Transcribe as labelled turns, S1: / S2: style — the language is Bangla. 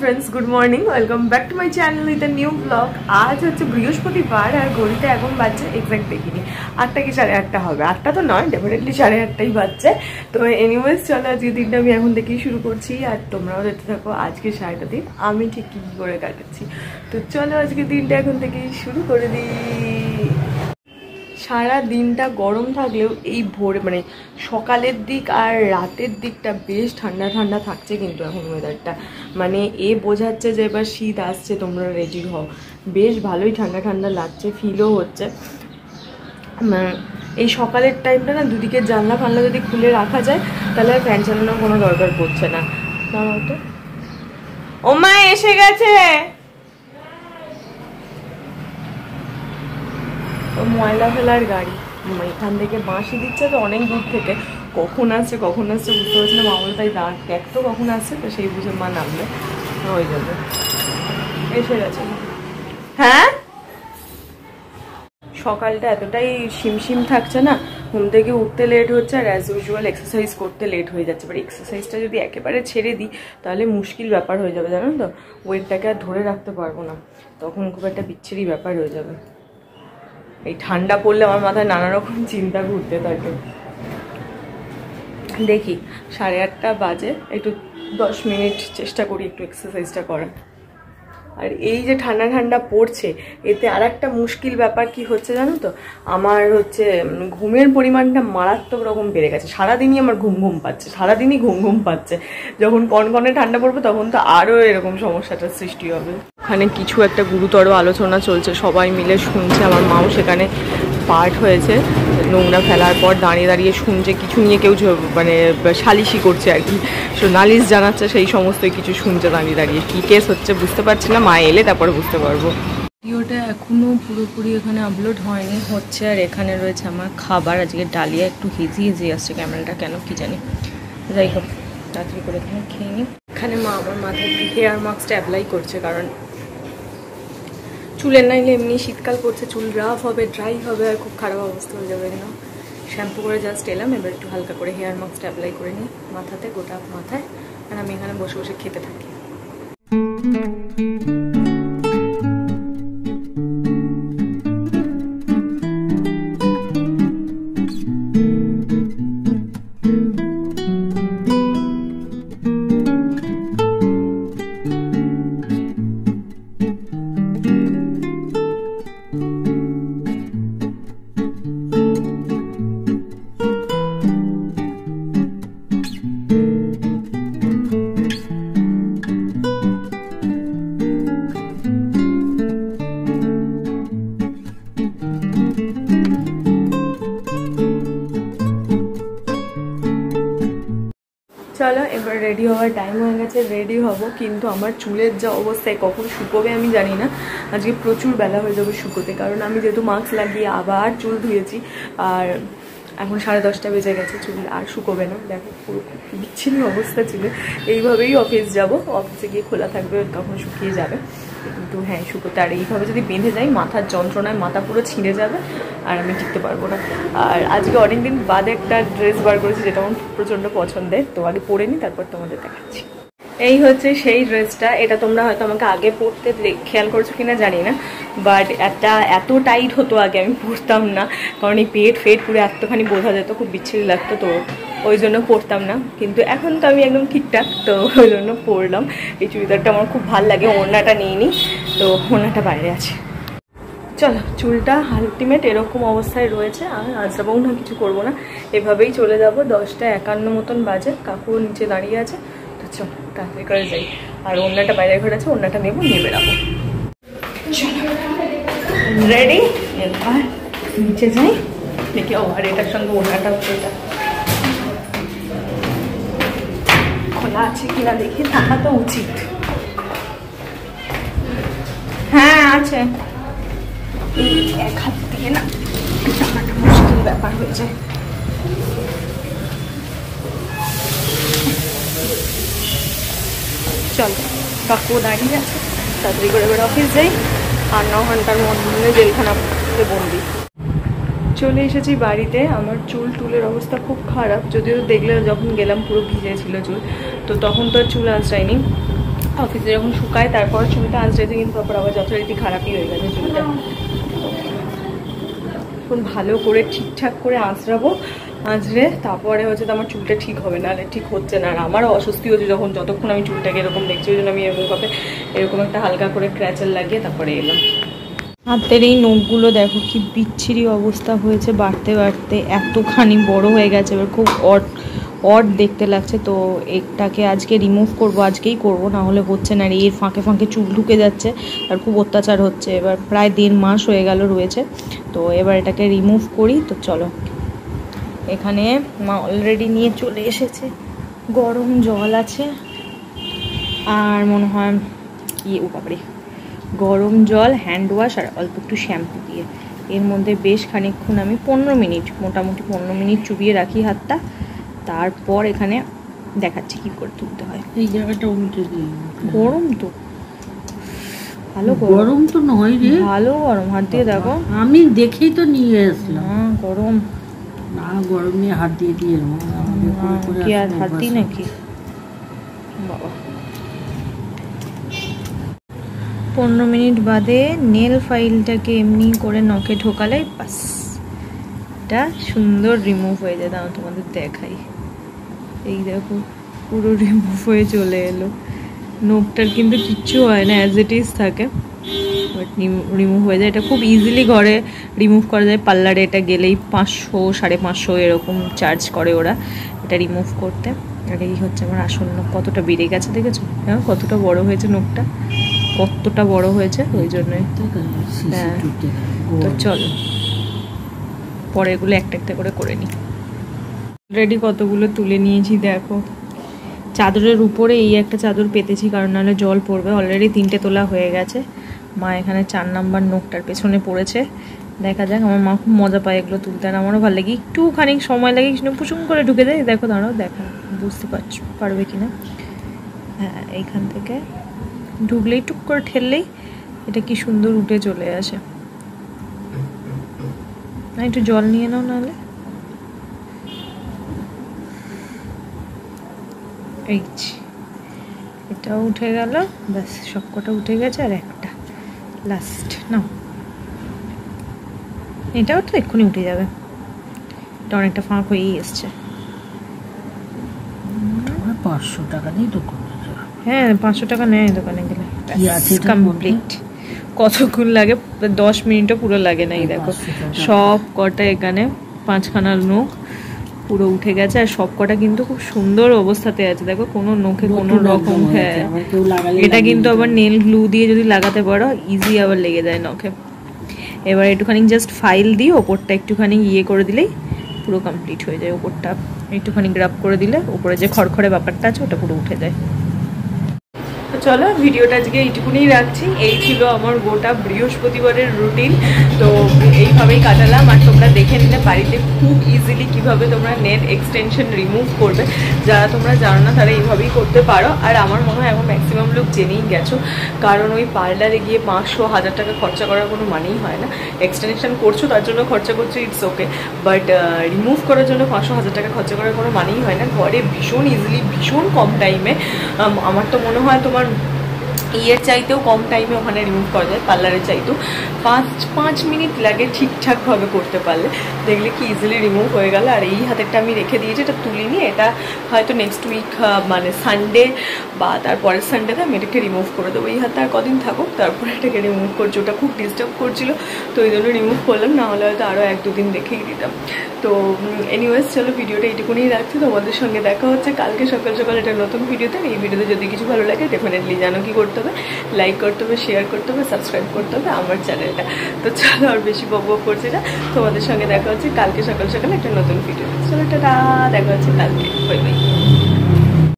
S1: Friends good morning welcome back to my channel with a new blog. आज হচ্ছে বৃহস্পতিবার আর ঘড়িতে এখন বাজছে এক্সাক্ট দেখিনি 8টা কি 8:30 হবে। 8টা তো নয়, ডেফিনেটলি 8:30ই বাজছে। তো এনিওয়েজ চলো আজকে দিনটা আমি এখন থেকেই শুরু করছি আর তোমরাও দেখতে থাকো আজকে সারাটা দিন আমি ঠিক কী করে কাটাচ্ছি। তো চলো আজকে দিনটা এখন থেকেই শুরু করে দিই। সারা দিনটা গরম থাকলেও এই ভোরে মানে সকালের দিক আর রাতের দিকটা বেশ ঠান্ডা ঠান্ডা থাকছে, কিন্তু এখন ওয়েদারটা মানে বোঝাচ্ছে যে এবার শীত আসছে, তোমরা রেডি হও। বেশ ভালোই ঠান্ডা ঠান্ডা লাগছে, ফিলও হচ্ছে। এই সকালের টাইমটা না দুদিকে জানলা ফানলা যদি খুলে রাখা যায় তাহলে আর ফ্যান চালানোর কোনো দরকার পড়ছে না। দাঁড়াও তো, ও মা এসে গেছে। ময়লা ফেলার গাড়ি এখান থেকে বাঁশি দিচ্ছে, তো অনেক দূর থেকে কখন আসছে বুঝতে পারছি না। মামল তাই দেখ তো কখন আসছে, তো সেই বুঝে মা নামবে ওই জন্য এসে গেছে। হ্যাঁ সকালটা এতটাই শিমশিম থাকছে না, ঘুম থেকে উঠতে লেট হচ্ছে আর অ্যাজ ইউজুয়াল এক্সারসাইজ করতে লেট হয়ে যাচ্ছে। বাট এক্সারসাইজটা যদি একেবারে ছেড়ে দিই তাহলে মুশকিল ব্যাপার হয়ে যাবে, জানো তো। ওয়েটটাকে আর ধরে রাখতে পারবো না, তখন খুব একটা বিচ্ছিরি ব্যাপার হয়ে যাবে। এই ঠান্ডা পড়লে আমার মাথায় নানা রকম চিন্তা ঘুরতে থাকে। দেখি 8:30 বাজে, একটু 10 মিনিট চেষ্টা করি একটু এক্সারসাইজটা করার। আর এই যে ঠান্ডা ঠান্ডা পড়ছে এতে আর একটা মুশকিল ব্যাপার কি হচ্ছে জানো তো, আমার হচ্ছে ঘুমের পরিমাণটা মারাত্মক রকম বেড়ে গেছে। সারাদিনই আমার ঘুম পাচ্ছে, সারাদিনই ঘুম পাচ্ছে। যখন কনকনে ঠান্ডা পড়বে তখন তো আরও এরকম সমস্যাটার সৃষ্টি হবে। ওখানে কিছু একটা গুরুতর আলোচনা চলছে, সবাই মিলে শুনছে। আমার মাও সেখানে পার্ট হয়েছে, নোংরা ফেলার পর দাঁড়িয়ে দাঁড়িয়ে শুনছে। কিছু নিয়ে কেউ মানে সালিশি করছে আর কি, নালিশ জানাচ্ছে, সেই সমস্তই কিছু শুনছে দাঁড়িয়ে দাঁড়িয়ে। কী কেস হচ্ছে বুঝতে পারছি না, মা এলে তারপরে বুঝতে পারবো। ভিডিওটা এখনও পুরোপুরি এখানে আপলোড হয়নি, হচ্ছে। আর এখানে রয়েছে আমার খাবার। আজকে ডালিয়া একটু হেজি আসছে ক্যামেরাটা, কেন কি জানি। যাই হোক তাড়াতাড়ি করে এখানে খেয়ে নিই। এখানে মা আমার মাথায় হেয়ার মাস্কটা অ্যাপ্লাই করছে, কারণ চুলের নাইলে এমনি শীতকাল পড়ছে, চুল রাফ হবে, ড্রাই হবে আর খুব খারাপ অবস্থা হয়ে যাবে। না শ্যাম্পু করে জাস্ট এলাম, এবার একটু হালকা করে হেয়ার মাস্কটা অ্যাপ্লাই করে নিই মাথাতে, গোটা মাথায়। আর আমি এখানে বসে বসে খেতে থাকি। চলো এবার রেডি হওয়ার টাইম হয়ে গেছে, রেডি হব। কিন্তু আমার চুলের যা অবস্থায় কখন শুকোবে আমি জানি না। আজকে প্রচুর বেলা হয়ে যাবে শুকোতে, কারণ আমি যেহেতু মাস্ক লাগিয়ে আবার চুল ধুয়েছি। আর এখন 10:30 বেজে গেছে, চুল আর শুকোবে না। দেখো পুরো বিচ্ছিন্ন অবস্থা ছিল। এইভাবেই অফিস যাব, অফিসে গিয়ে খোলা থাকবে, তখন শুকিয়ে যাবে। কিন্তু হ্যাঁ শুকোতে আর এইভাবে যদি বেঁধে যাই মাথার যন্ত্রণায় মাথা পুরো ছিঁড়ে যাবে আর আমি টিকতে পারবো না। আর আজকে অনেকদিন বাদে একটা ড্রেস বার করেছি যেটা আমার প্রচণ্ড পছন্দের, তো আগে পরে নিই তারপর তোমাদের দেখাচ্ছি। এই হচ্ছে সেই ড্রেসটা। এটা তোমরা হয়তো আমাকে আগে পরতে খেয়াল করছো কিনা জানি না, বাট একটা এত টাইট হতো আগে, আমি পরতাম না, কারণ এই পেট ফেট পুরো এতখানি বোঝা যেত, খুব বিচ্ছিরি লাগতো, তো ওই জন্য পরতাম না। কিন্তু এখন তো আমি একদম ঠিকঠাক, তো ওই জন্য পরলাম। এই চুড়িদারটা আমার খুব ভালো লাগে, ওড়নাটা নিইনি, তো ওড়নাটা বাইরে আছে। চলো চুলটা আলটিমেট এরকম অবস্থায় রয়েছে, আর আজরাবও না কিছু করবো না, এভাবেই চলে যাব। 10:51 মতন বাজে, কাকু নিচে দাঁড়িয়ে আছে, তো চল তাড়াতাড়ি করে যাই। আর ওড়নাটা বাইরে ঘরে আছে, ওড়নাটা নেবো, নিয়ে বেরাবো। চলো রেডি, এবার নিচে যাই দেখি। আর এটার সঙ্গে ওড়নাটা খোলা আছে কিনা দেখি, থাকা তো উচিত। হ্যাঁ আছে। এক হাত দিয়ে না টাকাটা মুশকিল ব্যাপার হয়ে যায়। চল কাকু দাঁড়িয়ে আছে, তাড়াতাড়ি করে এবার অফিস যাই। আর 9 ঘন্টার মধ্যে জেলখানাতে বন্দি। চলে এসেছি বাড়িতে। আমার চুলের অবস্থা খুব খারাপ, যদিও দেখলে যখন গেলাম পুরো ভিজে ছিল চুল, তো তখন তো আর চুল আঁচড়ায়নি। অফিসে যখন শুকায় তারপর চুলটা আঁচড়েছে, কিন্তু তারপর আবার যথারীতি খারাপই হয়ে গেছে চুলটা। এখন ভালো করে ঠিকঠাক করে আঁচড়াবো, আঁচড়ে তারপরে হচ্ছে তো আমার চুলটা ঠিক হবে, নাহলে ঠিক হচ্ছে না। আর আমারও অস্বস্তি হচ্ছে যতক্ষণ আমি চুলটাকে এরকম দেখছি, ওই জন্য আমি এরকম একটা হালকা করে ক্র্যাচার লাগিয়ে তারপরে এলাম। হাতের এই নখগুলো দেখো কি বিচ্ছিরি অবস্থা হয়েছে, বাড়তে বাড়তে এতখানি বড় হয়ে গেছে, এবার খুব অড দেখতে লাগছে। তো এটাকে আজকে রিমুভ করব, আজকেই করব, না হলে হচ্ছে না। আর এর ফাঁকে ফাঁকে চুল ঢুকে যাচ্ছে আর খুব অত্যাচার হচ্ছে। এবার প্রায় 1.5 মাস হয়ে গেল রয়েছে, তো এবার এটাকে রিমুভ করি। তো চলো, এখানে মা অলরেডি নিয়ে চলে এসেছে, গরম জল আছে আর মনে হয় কি বাপরে, গরম জল, হ্যান্ড ওয়াশ আর অল্প একটু শ্যাম্পু দিয়ে এর মধ্যে বেশ খানিকক্ষণ আমি 15 মিনিট, মোটামুটি 15 মিনিট চুবিয়ে রাখি হাতটা। তারপর এখানে দেখাচ্ছি কি করে তুলতে হয়।
S2: এই জায়গাটা উল্টে দিই।
S1: গরম তো, ভালো
S2: গরম তো নয় রে,
S1: ভালো গরম, হাত দিয়ে দেখো।
S2: আমি দেখেই তো নিয়ে আসলাম।
S1: গরম
S2: না, গরম নিয়ে হাত দিয়ে দিয়ে
S1: কি আর হাত দিই নাকি বাবা। 15 মিনিট বাদে নেল ফাইলটাকে এমনি করে নখে ঢোকালে বাস এটা সুন্দর রিমুভ হয়ে যায়। দাও তোমাদের দেখাই, এই দেখো পুরো রিমুভ হয়ে চলে এলো। নখটার কিন্তু কিচ্ছু হয় না, অ্যাজ ইট ইজ থাকে, বাট রিমুভ হয়ে যায়। এটা খুব ইজিলি ঘরে রিমুভ করা যায়। পার্লারে এটা গেলেই 500 550 এরকম চার্জ করে ওরা এটা রিমুভ করতে। আর এই হচ্ছে আমার আসল নখ, কতটা বেড়ে গেছে দেখেছো? হ্যাঁ, কতটা বড় হয়েছে নখটা, কতটা বড় হয়েছে, ওই জন্যই। হ্যাঁ, তো চলো পরে এগুলো একটা একটা করে নিই। অলরেডি কতগুলো তুলে নিয়েছি দেখো। চাদরের উপরে এই একটা চাদর পেতেছি, কারণ নাহলে জল পড়বে। অলরেডি 3টে তোলা হয়ে গেছে। মা এখানে 4 নাম্বার নখটার পেছনে পড়েছে। দেখা যাক, আমার মা খুব মজা পায় এগুলো তুলতে, আর আমারও ভালো লাগে। একটুখানি সময় লাগে, পুচুম করে ঢুকে যায়। দেখো, দাঁড়াও দেখা, বুঝতে পারবে কিনা। হ্যাঁ, এইখান থেকে ঢুকলেই টুক করে ঠেললেই এটা কি সুন্দর উঠে চলে আসে। না, একটু জল নিয়ে নাও নাহলে। এই এটাও উঠে গেল, ব্যাস সবকটা উঠে গেছে। আর একটা লাস্ট নাও, এটাও তো এক্ষুনি উঠে যাবে, এটা অনেকটা ফাঁক হয়েই এসছে।
S2: 500 টাকা নেই দোকানে?
S1: হ্যাঁ, 500 টাকা নেয় দোকানে গেলে। কমপ্লিট। কতক্ষণ লাগে? 10 মিনিটও পুরো লাগে না। এই দেখো সব কটা এখানে 5খানা নখ পুরো উঠে গেছে, আর সব কটা কিন্তু খুব সুন্দর অবস্থাতে আছে। দেখো কোনো নখে কোনো রকম, হ্যাঁ, এটা কিন্তু আবার নেল গ্লু দিয়ে যদি লাগাতে পারো ইজি আবার লেগে যায় নখে। এবার একটুখানি জাস্ট ফাইল দিয়ে ওপরটা একটুখানি ইয়ে করে দিলেই পুরো কমপ্লিট হয়ে যায়। ওপরটা একটুখানি গ্রাব করে দিলে ওপরে যে খড়খড়ে ব্যাপারটা আছে ওটা পুরো উঠে যায়। তো চলো, ভিডিওটা আজকে এইটুকুনি রাখছি। এই ছিল আমার গোটা বৃহস্পতিবারের রুটিন। তো এইভাবেই কাটালাম, আর তোমরা দেখে নিলে বাড়িতে খুব ইজিলি কিভাবে তোমরা নেল এক্সটেনশন রিমুভ করবে। যারা তোমরা জানো না তারা এইভাবেই করতে পারো। আর আমার মনে হয় এখন ম্যাক্সিমাম লোক জেনেই গেছো, কারণ ওই পার্লারে গিয়ে 500-1000 টাকা খরচা করার কোনো মানেই হয় না। এক্সটেনশন করছো তার জন্য খরচা করছো, ইটস ওকে, বাট রিমুভ করার জন্য 500-1000 টাকা খরচা করার কোনো মানেই হয় না। ঘরে ভীষণ ইজিলি, ভীষণ কম টাইমে, আমার তো মনে হয় তোমার ইয়ের চাইতেও কম টাইমে ওখানে রিমুভ করা যায়। পার্লারের চাইতেও 5 মিনিট লাগে ঠিকঠাকভাবে করতে পারলে। দেখলে কি ইজিলি রিমুভ হয়ে গেল। আর এই হাতেরটা আমি রেখে দিয়েছি, এটা তুলিনি। এটা হয়তো নেক্সট উইক মানে সানডে বা তারপরের সানডেতে আমি এটাকে রিমুভ করে দেবো। এই হাতে আর কদিন থাকুক, তারপরে এটাকে রিমুভ করছি। ওটা খুব ডিস্টার্ব করছিল, তো ওই জন্য রিমুভ করলাম, না হলে হয়তো আরও 1-2 দিন রেখেই দিতাম। তো এনিওয়েজ চলো, ভিডিওটা এইটুকুনি রাখছি। তোমাদের সঙ্গে দেখা হচ্ছে কালকে সকাল সকাল একটা নতুন ভিডিওতে। এই ভিডিওতে যদি কিছু ভালো লাগে ডেফিনেটলি জানো কি করতে হবে, লাইক করতে হবে, শেয়ার করতে হবে, সাবস্ক্রাইব করতে হবে আমার চ্যানেলটা। তো চলো, আর বেশি বকবক করছি না, তোমাদের সঙ্গে দেখা হচ্ছে কালকে সকাল সকাল একটা নতুন ভিডিও। চলো, টাটা, দেখা হচ্ছে কালকে, বাই বাই।